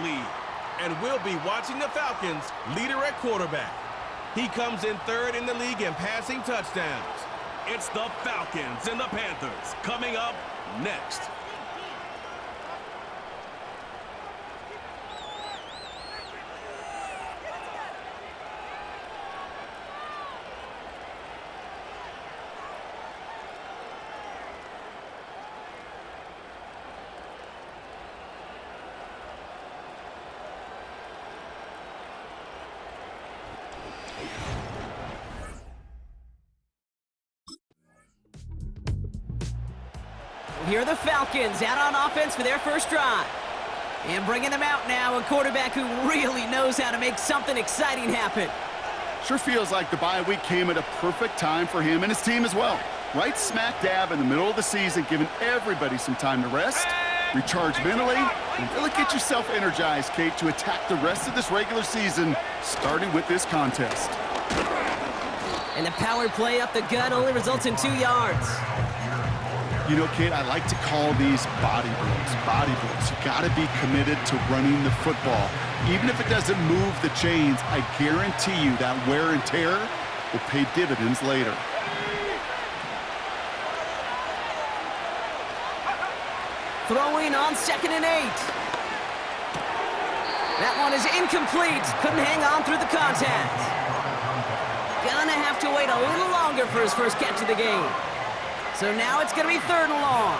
lead. And we'll be watching the Falcons' leader at quarterback. He comes in third in the league in passing touchdowns. It's the Falcons and the Panthers coming up next. Here are the Falcons out on offense for their first drive. And bringing them out now, a quarterback who really knows how to make something exciting happen. Sure feels like the bye week came at a perfect time for him and his team as well. Right smack dab in the middle of the season, giving everybody some time to rest, recharge mentally, and really get yourself energized, Kate, to attack the rest of this regular season, starting with this contest. And the power play up the gut only results in 2 yards. You know, Kate, I like to call these body blows. Body blows. You got to be committed to running the football. Even if it doesn't move the chains, I guarantee you that wear and tear will pay dividends later. Throwing on 2nd and 8. That one is incomplete. Couldn't hang on through the contact. Gonna have to wait a little longer for his first catch of the game. So now it's going to be 3rd and long.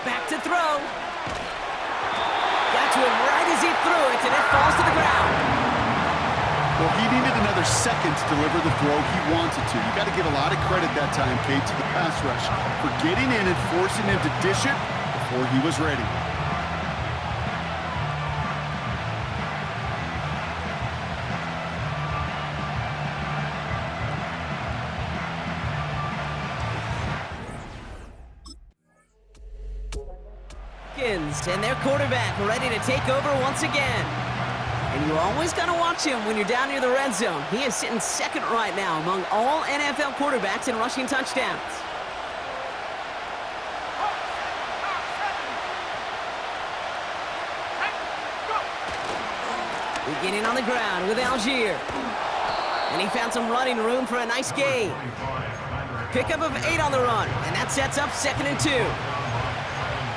Back to throw. Got to him right as he threw it, and it falls to the ground. Well, he needed another second to deliver the throw he wanted to. You got to give a lot of credit that time, Kate, to the pass rush for getting in and forcing him to dish it before he was ready. And their quarterback ready to take over once again. And you always got to watch him when you're down near the red zone. He is sitting 2nd right now among all NFL quarterbacks in rushing touchdowns. Beginning on the ground with Algier. And he found some running room for a nice gain. Pickup of 8 on the run, and that sets up 2nd and 2.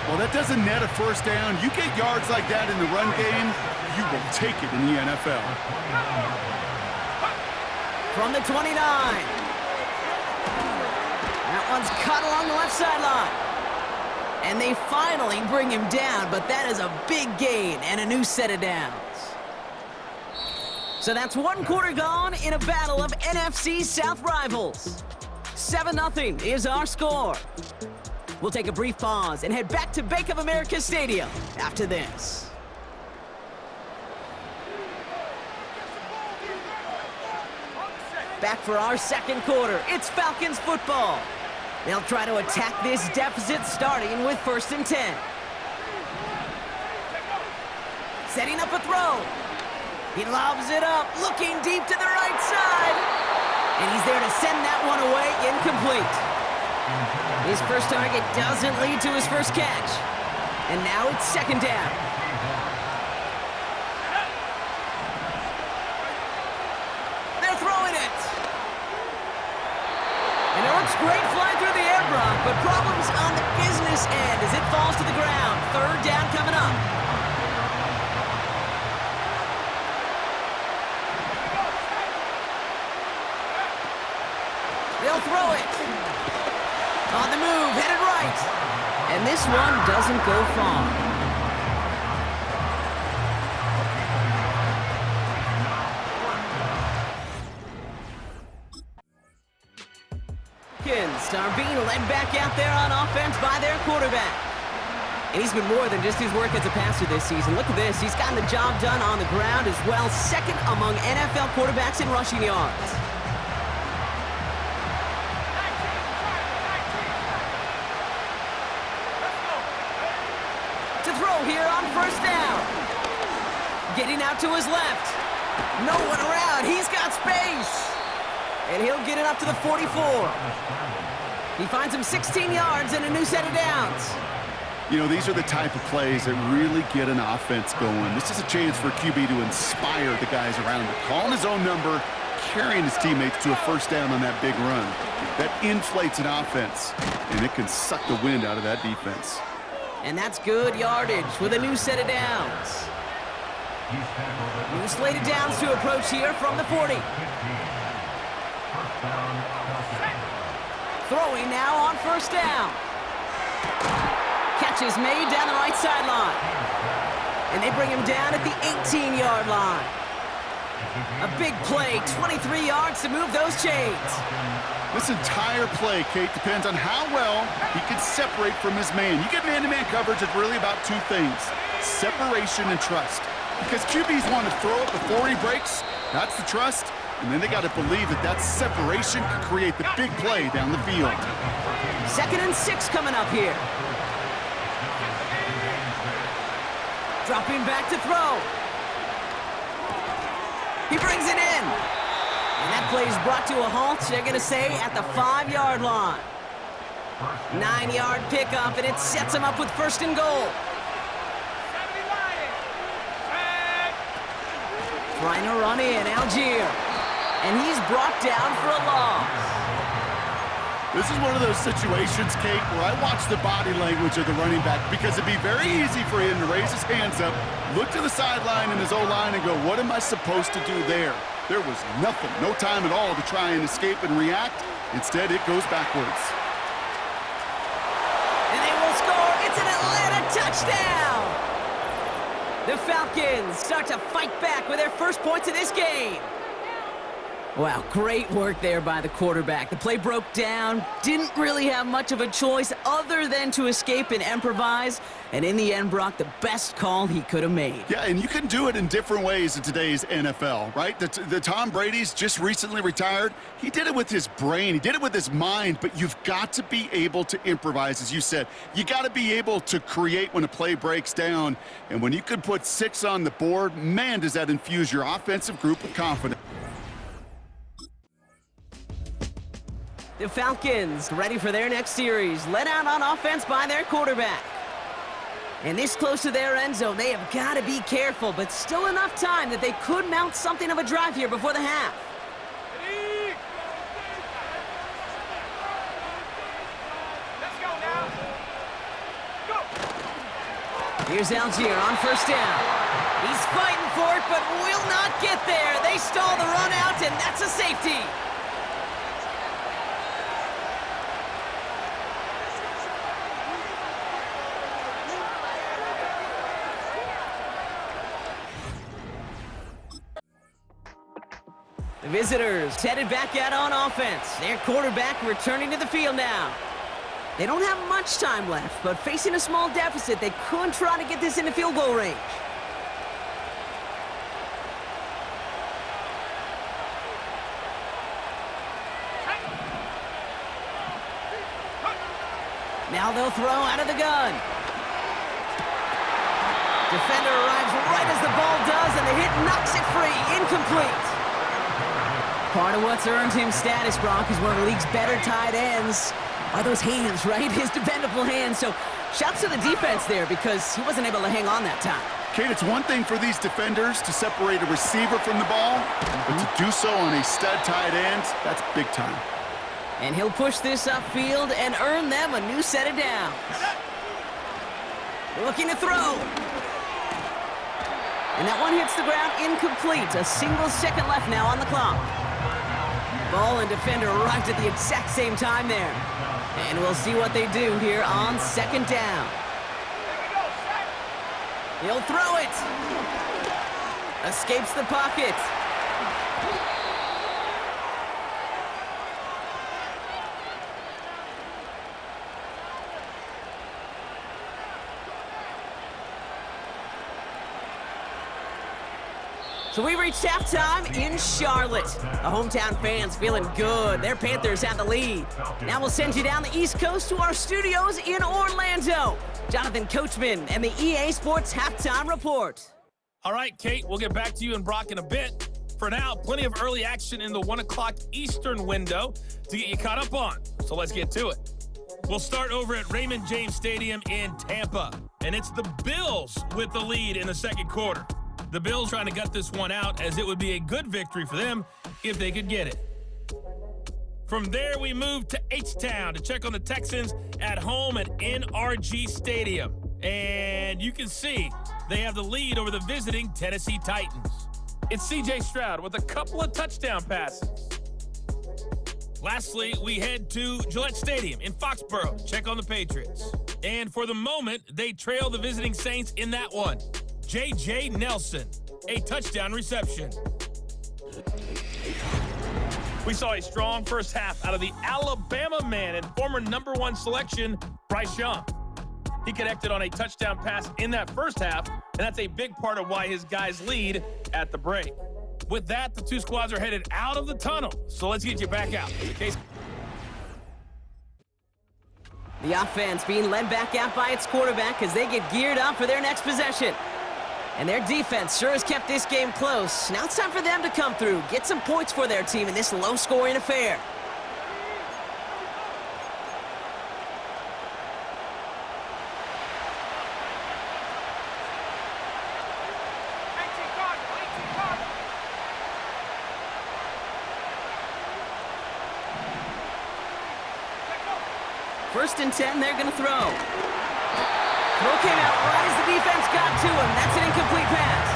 Well, that doesn't net a first down. You get yards like that in the run game, you will take it in the NFL. From the 29. That one's cut along the left sideline. And they finally bring him down, but that is a big gain and a new set of downs. So that's 1 quarter gone in a battle of NFC South rivals. 7-0 is our score. We'll take a brief pause and head back to Bank of America Stadium after this. Back for our 2nd quarter. It's Falcons football. They'll try to attack this deficit starting with 1st and 10. Setting up a throw. He lobs it up, looking deep to the right side. And he's there to send that one away, incomplete. His first target doesn't lead to his first catch. And now it's 2nd down. They're throwing it. And it looks great flying through the air, Brock, but problems on the business end as it falls to the ground. 3rd down coming up. They'll throw it. On the move, headed right. And this one doesn't go far. Falcons are being led back out there on offense by their quarterback. And he's been more than just his work as a passer this season. Look at this. He's gotten the job done on the ground as well. 2nd among NFL quarterbacks in rushing yards. Here on 1st down. Getting out to his left. No one around. He's got space. And he'll get it up to the 44. He finds him 16 yards and a new set of downs. You know, these are the type of plays that really get an offense going. This is a chance for a QB to inspire the guys around him. Calling his own number, carrying his teammates to a first down on that big run. That inflates an offense, and it can suck the wind out of that defense. And that's good yardage with a new set of downs. New slated downs to approach here from the 40. Throwing now on first down. Catch is made down the right sideline. And they bring him down at the 18-yard line. A big play, 23 yards to move those chains. This entire play, Kate, depends on how well he can separate from his man. You get man-to-man coverage, it's really about two things, separation and trust. Because QBs want to throw it before he breaks, that's the trust, and then they got to believe that that separation can create the big play down the field. 2nd and 6 coming up here. Dropping back to throw. He brings it in. And that play is brought to a halt, they're going to say, at the 5-yard line. 9-yard pickup, and it sets him up with 1st and goal. Trying to run in, Algier. And he's brought down for a loss. This is one of those situations, Kate, where I watch the body language of the running back because it'd be very easy for him to raise his hands up, look to the sideline in his O-line and go, what am I supposed to do there? There was nothing, no time at all to try and escape and react. Instead, it goes backwards. And they will score. It's an Atlanta touchdown. The Falcons start to fight back with their first points of this game. Wow, great work there by the quarterback. The play broke down, didn't really have much of a choice other than to escape and improvise, and in the end, Brock, the best call he could have made. Yeah, and you can do it in different ways in today's NFL, right? The Tom Brady's just recently retired. He did it with his brain. He did it with his mind, but you've got to be able to improvise, as you said. You got to be able to create when a play breaks down, and when you can put 6 on the board, man, does that infuse your offensive group with confidence. The Falcons ready for their next series, led out on offense by their quarterback. And this close to their end zone, they have got to be careful, but still enough time that they could mount something of a drive here before the half. Let's go now. Go. Here's Algier on first down. He's fighting for it, but will not get there. They stall the run out, and that's a safety. The visitors headed back out on offense. Their quarterback returning to the field now. They don't have much time left, but facing a small deficit, they could try to get this into field goal range. Now they'll throw out of the gun. Defender arrives right as the ball does, and the hit knocks it free. Incomplete. Part of what's earned him status, Brock, is one of the league's better tight ends. Are those hands, right? His dependable hands. So shouts to the defense there because he wasn't able to hang on that time. Kate, it's one thing for these defenders to separate a receiver from the ball, but to do so on a stud tight end, that's big time. And he'll push this upfield and earn them a new set of downs. Looking to throw. And that one hits the ground incomplete. A single second left now on the clock. Ball and defender arrived at the exact same time there. And we'll see what they do here on second down. He'll throw it. Escapes the pocket. So we reached halftime in Charlotte. The hometown fans feeling good. Their Panthers have the lead. Now we'll send you down the East Coast to our studios in Orlando. Jonathan Coachman and the EA Sports Halftime Report. All right, Kate, we'll get back to you and Brock in a bit. for now. Plenty of early action in the 1 o'clock Eastern window to get you caught up on. So let's get to it. We'll start over at Raymond James Stadium in Tampa. And it's the Bills with the lead in the second quarter. The Bills trying to gut this one out, as it would be a good victory for them if they could get it. From there, we move to H-Town to check on the Texans at home at NRG Stadium. And you can see they have the lead over the visiting Tennessee Titans. It's C.J. Stroud with a couple of touchdown passes. Lastly, we head to Gillette Stadium in Foxborough to check on the Patriots. And for the moment, they trail the visiting Saints in that one. J.J. Nelson, a touchdown reception. We saw a strong first half out of the Alabama man and former #1 selection, Bryce Young. He connected on a touchdown pass in that first half, and that's a big part of why his guys lead at the break. With that, the two squads are headed out of the tunnel, so let's get you back out. The offense being led back out by its quarterback as they get geared up for their next possession. And their defense sure has kept this game close. Now it's time for them to come through, get some points for their team in this low-scoring affair. First and 10, they're going to throw. Throw came out right as the defense got to him. That's an incomplete pass.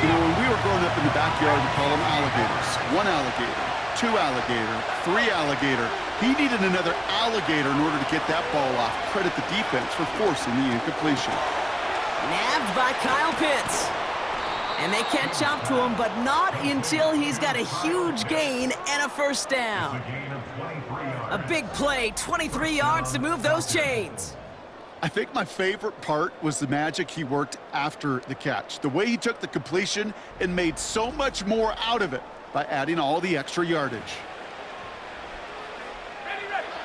You know, when we were growing up in the backyard, we call them alligators. 1 alligator, 2 alligator, 3 alligator. He needed another alligator in order to get that ball off. Credit the defense for forcing the incompletion. Nabbed by Kyle Pitts. And they catch up to him, but not until he's got a huge gain and a first down. A big play, 23 yards to move those chains. I think my favorite part was the magic he worked after the catch. The way he took the completion and made so much more out of it by adding all the extra yardage.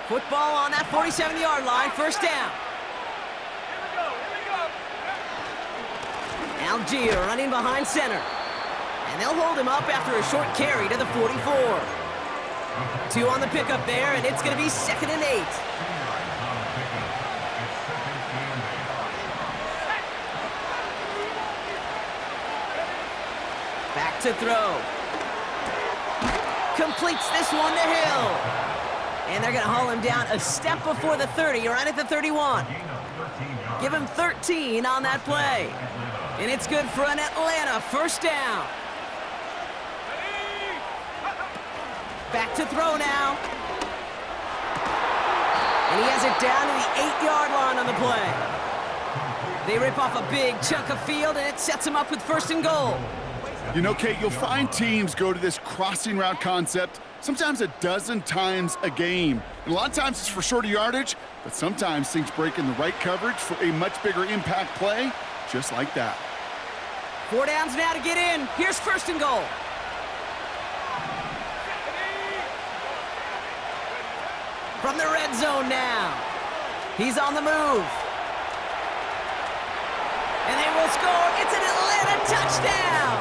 Football on that 47-yard line, first down. Algier running behind center. And they'll hold him up after a short carry to the 44. 2 on the pickup there, and it's going to be 2nd and 8. Back to throw. Completes this one to Hill. And they're going to haul him down a step before the 30, right at the 31. Give him 13 on that play. And it's good for an Atlanta first down. Back to throw now. And he has it down to the 8-yard line on the play. They rip off a big chunk of field, and it sets him up with 1st and goal. You know, Kate, you'll find teams go to this crossing route concept sometimes a dozen times a game. And a lot of times it's for shorter yardage, but sometimes things break in the right coverage for a much bigger impact play, just like that. 4 downs now to get in. Here's 1st and goal. From the red zone now. He's on the move. And they will score. It's an Atlanta touchdown.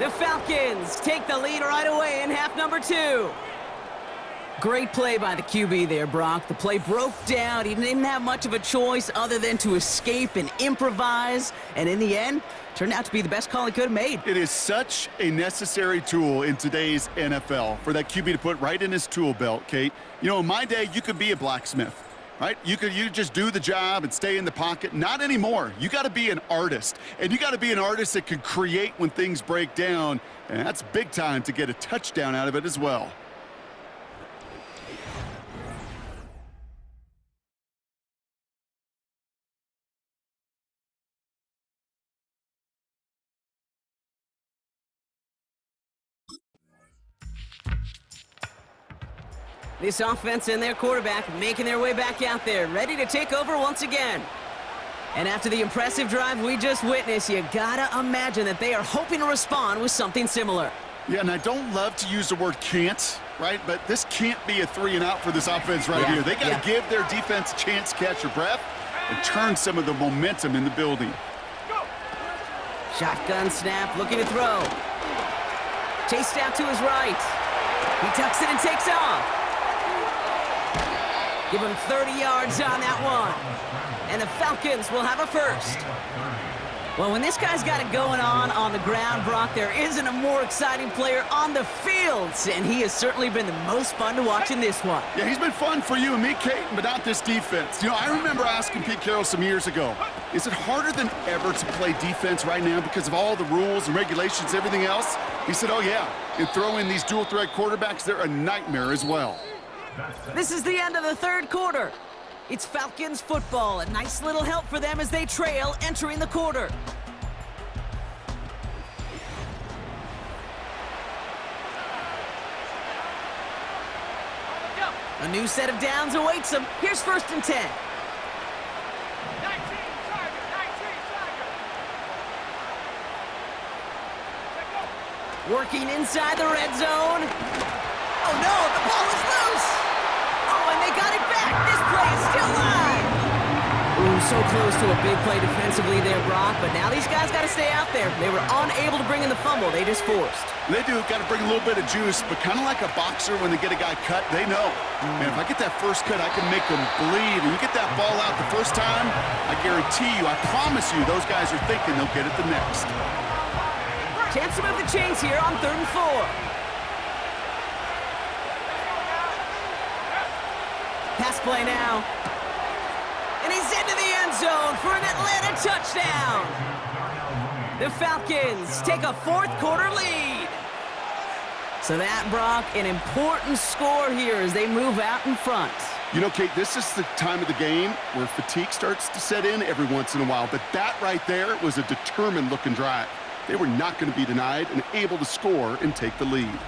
The Falcons take the lead right away in half number 2. Great play by the QB there, Brock. The play broke down. He didn't have much of a choice other than to escape and improvise. And in the end, turned out to be the best call he could have made. It is such a necessary tool in today's NFL for that QB to put right in his tool belt, Kate. You know, in my day, you could be a blacksmith, right? You just do the job and stay in the pocket. Not anymore. You got to be an artist. And you got to be an artist that can create when things break down. And that's big time to get a touchdown out of it as well. This offense and their quarterback making their way back out there, ready to take over once again. And after the impressive drive we just witnessed, you gotta imagine that they are hoping to respond with something similar. Yeah, and I don't love to use the word can't, right? But this can't be a 3 and out for this offense right here. They got to give their defense a chance to catch their breath and turn some of the momentum in the building. Shotgun snap, looking to throw. Chased out to his right. He tucks it and takes off. Give him 30 yards on that one. And the Falcons will have a first. Well, when this guy's got it going on the ground, Brock, there isn't a more exciting player on the field, and he has certainly been the most fun to watch in this one. Yeah, he's been fun for you and me, Kate, but not this defense. You know, I remember asking Pete Carroll some years ago, is it harder than ever to play defense right now because of all the rules and regulations, everything else? He said, oh, yeah, and throw in these dual-threat quarterbacks, they're a nightmare as well. This is the end of the third quarter. It's Falcons football. A nice little help for them as they trail entering the quarter. A new set of downs awaits them. Here's 1st and 10. 19, Tiger, 19, Tiger. Let go. Working inside the red zone. Oh no, the ball is loose. Oh, and they got it back. This play is still live. Ooh, so close to a big play defensively there, Brock, but now these guys got to stay out there. They were unable to bring in the fumble. They just forced. They do, got to bring a little bit of juice, but kind of like a boxer when they get a guy cut, they know. Man, if I get that first cut, I can make them bleed. And you get that ball out the first time, I guarantee you, I promise you, those guys are thinking they'll get it the next. Chance to move the chains here on 3rd and 4. Pass play now. And he's into the end zone for an Atlanta touchdown. The Falcons take a 4th quarter lead. So that, Brock, an important score here as they move out in front. You know, Kate, this is the time of the game where fatigue starts to set in every once in a while, but that right there was a determined-looking drive. They were not going to be denied and able to score and take the lead.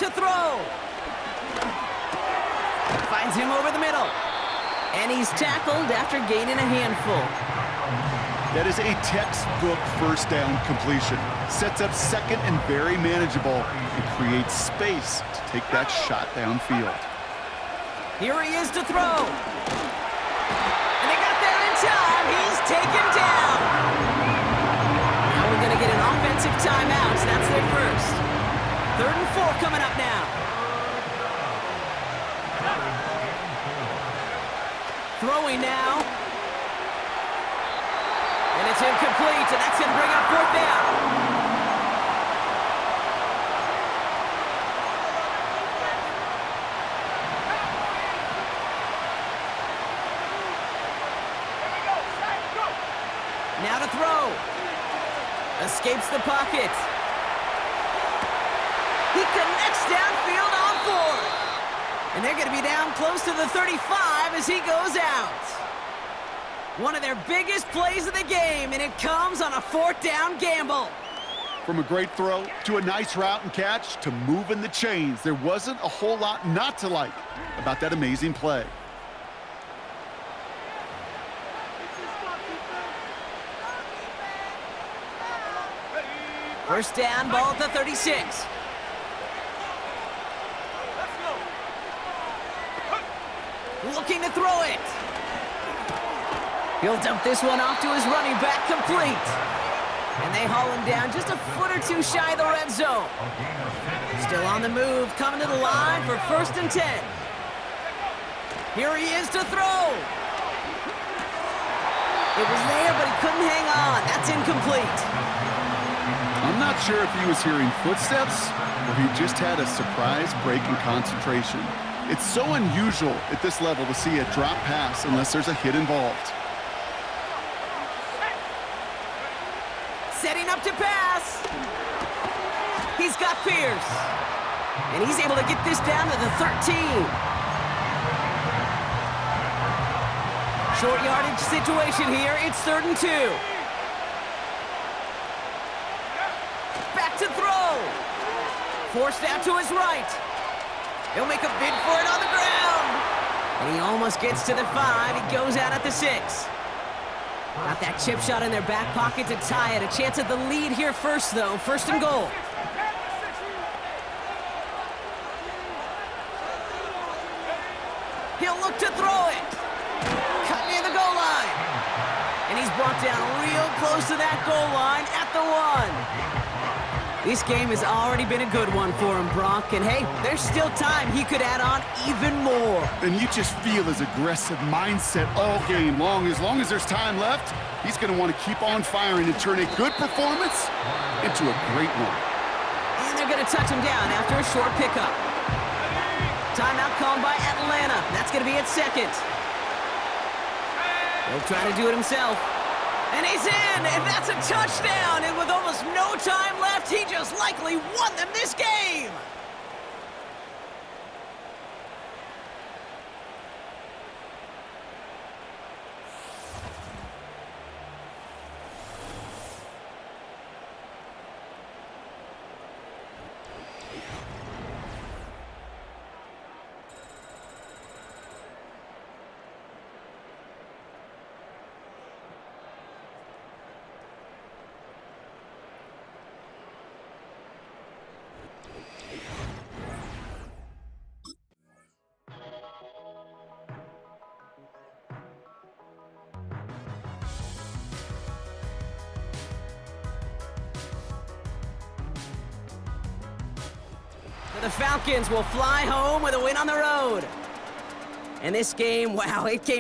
To throw. Finds him over the middle. And he's tackled after gaining a handful. That is a textbook first down completion. Sets up second and very manageable and creates space to take that shot downfield. Here he is to throw. And they got there in time. He's taken down. Now we're going to get an offensive timeout. So that's their first. 3rd and 4 coming up now. Throwing now. And it's incomplete, and that's going to bring up 4th down. Now to throw. Escapes the pocket. He connects downfield on 4th. And they're going to be down close to the 35 as he goes out. One of their biggest plays of the game, and it comes on a 4th down gamble. From a great throw to a nice route and catch to moving the chains, there wasn't a whole lot not to like about that amazing play. First down, ball at the 36. Looking to throw it. He'll dump this one off to his running back, complete. And they haul him down just a foot or two shy of the red zone. Still on the move, coming to the line for 1st and 10. Here he is to throw. It was there, but he couldn't hang on. That's incomplete. I'm not sure if he was hearing footsteps or he just had a surprise break in concentration. It's so unusual at this level to see a drop pass unless there's a hit involved. Setting up to pass. He's got Pierce. And he's able to get this down to the 13. Short yardage situation here. It's 3rd and 2. Back to throw. Forced out to his right. He'll make a bid for it on the ground. And he almost gets to the 5. He goes out at the 6. Got that chip shot in their back pocket to tie it. A chance at the lead here first, though. 1st and goal. He'll look to throw it. Cut near the goal line. And he's brought down real close to that goal line at the 1. This game has already been a good one for him, Brock. And hey, there's still time he could add on even more. And you just feel his aggressive mindset all game long. As long as there's time left, he's going to want to keep on firing and turn a good performance into a great one. And they're going to touch him down after a short pickup. Timeout called by Atlanta. That's going to be at 2nd. He'll try to do it himself. And he's in, and that's a touchdown. And with almost no time left, he just likely won them this game. The Falcons will fly home with a win on the road. And this game, wow, it came